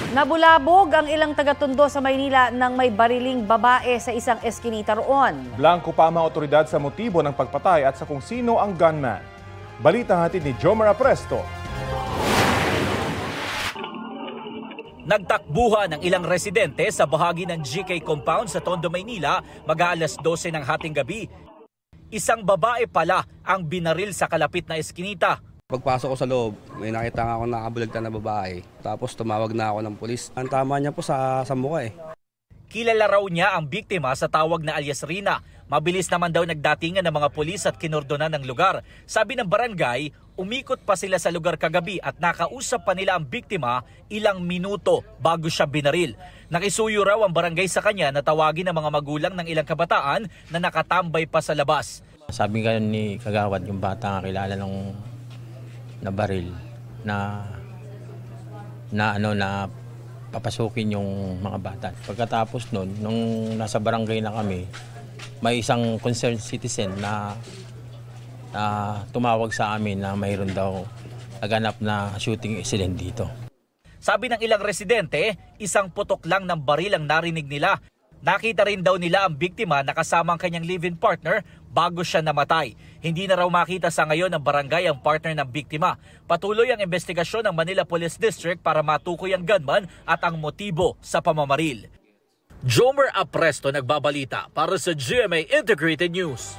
Nabulabog ang ilang taga-Tondo sa Maynila nang may bariling babae sa isang eskinita roon. Blanco pa ang mga otoridad sa motibo ng pagpatay at sa kung sino ang gunman. Balita hatid ni Jomar Apresto. Nagtakbuhan ng ilang residente sa bahagi ng GK Compound sa Tondo, Maynila mag-aalas 12 ng hating gabi. Isang babae pala ang binaril sa kalapit na eskinita. Pagpasok ko sa loob, may nakita nga ako nakabuligtan na babae. Tapos tumawag na ako ng pulis. Ang tama niya po sa mukha eh. Kilala raw niya ang biktima sa tawag na alias Rina. Mabilis naman daw nagdatingan ng mga pulis at kinordonan ng lugar. Sabi ng barangay, umikot pa sila sa lugar kagabi at nakausap pa nila ang biktima ilang minuto bago siya binaril. Nakisuyo raw ang barangay sa kanya na tawagin ng mga magulang ng ilang kabataan na nakatambay pa sa labas. Sabi nga ni Kagawad, yung bata nga kilala nung na baril na papasukin yung mga bata. Pagkatapos nun, nung nasa barangay na kami, may isang concerned citizen na tumawag sa amin na mayroon daw naganap na shooting incident dito. Sabi ng ilang residente, isang putok lang ng baril ang narinig nila. Nakita rin daw nila ang biktima na kasama ang kanyang live-in partner bago siya namatay. Hindi na raw makita sa ngayon ng barangay ang partner ng biktima. Patuloy ang investigasyon ng Manila Police District para matukoy ang gunman at ang motibo sa pamamaril. Jomar Apresto nagbabalita para sa GMA Integrated News.